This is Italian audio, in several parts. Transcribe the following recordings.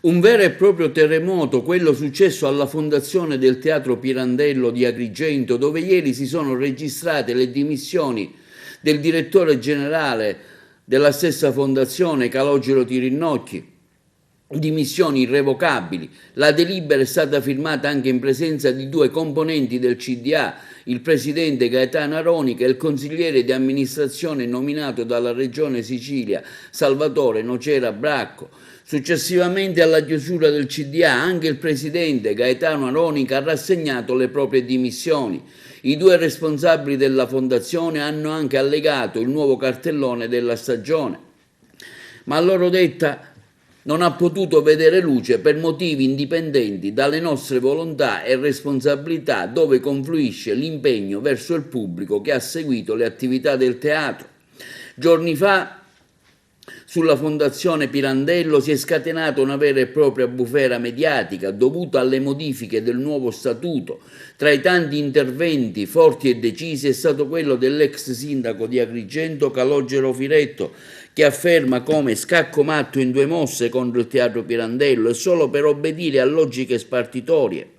Un vero e proprio terremoto, quello successo alla fondazione del Teatro Pirandello di Agrigento, dove ieri si sono registrate le dimissioni del direttore generale della stessa fondazione, Calogero Tirinnocchi, dimissioni irrevocabili. La delibera è stata firmata anche in presenza di due componenti del CDA, il presidente Gaetano Aronica e il consigliere di amministrazione nominato dalla Regione Sicilia, Salvatore Nocera Bracco. Successivamente alla chiusura del CDA, anche il presidente Gaetano Aronica ha rassegnato le proprie dimissioni. I due responsabili della fondazione hanno anche allegato il nuovo cartellone della stagione, ma a loro detta non ha potuto vedere luce per motivi indipendenti dalle nostre volontà e responsabilità, dove confluisce l'impegno verso il pubblico che ha seguito le attività del teatro. Giorni fa sulla Fondazione Pirandello si è scatenata una vera e propria bufera mediatica dovuta alle modifiche del nuovo statuto. Tra i tanti interventi forti e decisi è stato quello dell'ex sindaco di Agrigento Calogero Firetto, che afferma come scacco matto in due mosse contro il Teatro Pirandello e solo per obbedire a logiche spartitorie.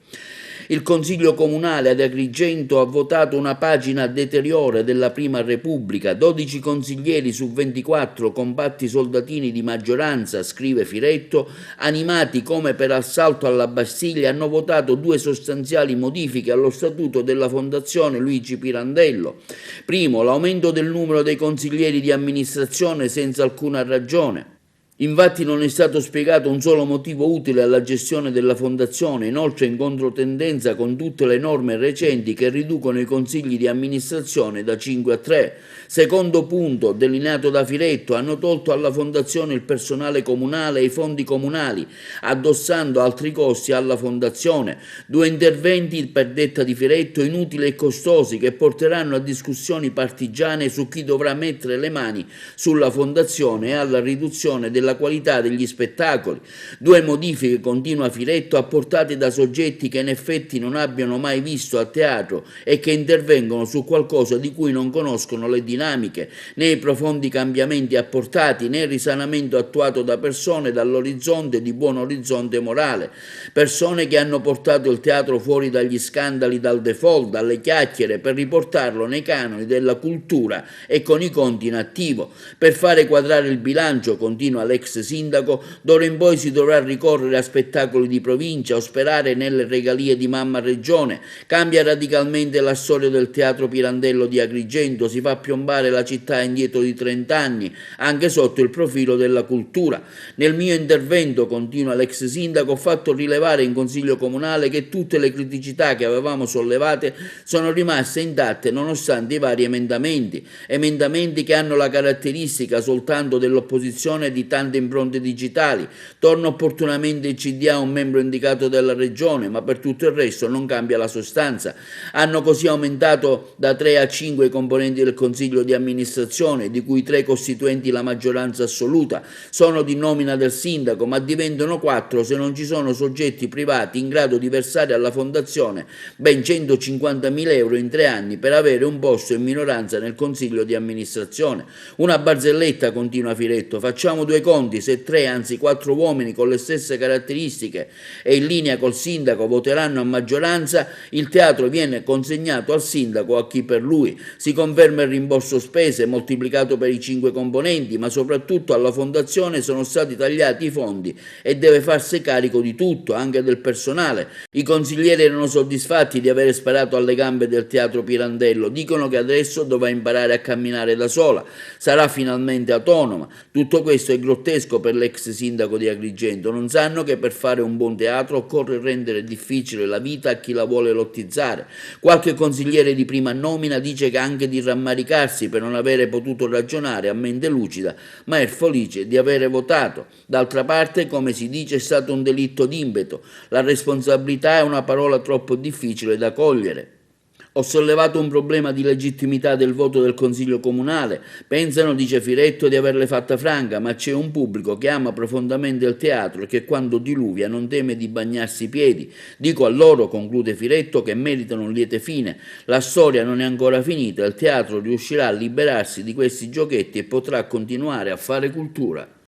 Il Consiglio Comunale ad Agrigento ha votato una pagina deteriore della Prima Repubblica. 12 consiglieri su 24, compatti soldatini di maggioranza, scrive Firetto, animati come per assalto alla Bastiglia, hanno votato due sostanziali modifiche allo statuto della Fondazione Luigi Pirandello. Primo, l'aumento del numero dei consiglieri di amministrazione senza alcuna ragione. Infatti non è stato spiegato un solo motivo utile alla gestione della fondazione, inoltre in controtendenza con tutte le norme recenti che riducono i consigli di amministrazione da 5 a 3. Secondo punto, delineato da Firetto, hanno tolto alla fondazione il personale comunale e i fondi comunali, addossando altri costi alla fondazione. Due interventi, per detta di Firetto, inutili e costosi che porteranno a discussioni partigiane su chi dovrà mettere le mani sulla fondazione e alla riduzione della qualità degli spettacoli. Due modifiche, continua Firetto, apportate da soggetti che in effetti non abbiano mai visto a teatro e che intervengono su qualcosa di cui non conoscono le dinamiche, né i profondi cambiamenti apportati, né il risanamento attuato da persone dall'orizzonte di buon orizzonte morale, persone che hanno portato il teatro fuori dagli scandali, dal default, dalle chiacchiere, per riportarlo nei canoni della cultura e con i conti in attivo. Per fare quadrare il bilancio, continua l'ex sindaco, d'ora in poi si dovrà ricorrere a spettacoli di provincia o sperare nelle regalie di mamma regione. Cambia radicalmente la storia del Teatro Pirandello di Agrigento, si fa piombare la città indietro di 30 anni, anche sotto il profilo della cultura. Nel mio intervento, continua l'ex sindaco, ho fatto rilevare in Consiglio Comunale che tutte le criticità che avevamo sollevate sono rimaste intatte nonostante i vari emendamenti che hanno la caratteristica soltanto dell'opposizione di tante impronte digitali. Torna opportunamente il CDA, un membro indicato dalla Regione, ma per tutto il resto non cambia la sostanza. Hanno così aumentato da 3 a 5 i componenti del Consiglio di amministrazione, di cui 3 costituenti la maggioranza assoluta. Sono di nomina del sindaco, ma diventano 4 se non ci sono soggetti privati in grado di versare alla fondazione ben 150.000 euro in 3 anni per avere un posto in minoranza nel Consiglio di amministrazione. Una barzelletta, continua Firetto. Facciamo due conti: se 3, anzi 4 uomini con le stesse caratteristiche e in linea col sindaco voteranno a maggioranza, il teatro viene consegnato al sindaco o a chi per lui. Si conferma il rimborso spese moltiplicato per i 5 componenti, ma soprattutto alla fondazione sono stati tagliati i fondi e deve farsi carico di tutto, anche del personale. I consiglieri erano soddisfatti di avere sparato alle gambe del Teatro Pirandello, dicono che adesso dovrà imparare a camminare da sola, sarà finalmente autonoma. Tutto questo è grottesco per l'ex sindaco di Agrigento. Non sanno che per fare un buon teatro occorre rendere difficile la vita a chi la vuole lottizzare. Qualche consigliere di prima nomina dice che anche di rammaricarsi per non avere potuto ragionare a mente lucida, ma è felice di avere votato. D'altra parte, come si dice, è stato un delitto d'impeto. La responsabilità è una parola troppo difficile da cogliere. Ho sollevato un problema di legittimità del voto del Consiglio Comunale. Pensano, dice Firetto, di averle fatta franca, ma c'è un pubblico che ama profondamente il teatro e che quando diluvia non teme di bagnarsi i piedi. Dico a loro, conclude Firetto, che meritano un liete fine. La storia non è ancora finita, il teatro riuscirà a liberarsi di questi giochetti e potrà continuare a fare cultura.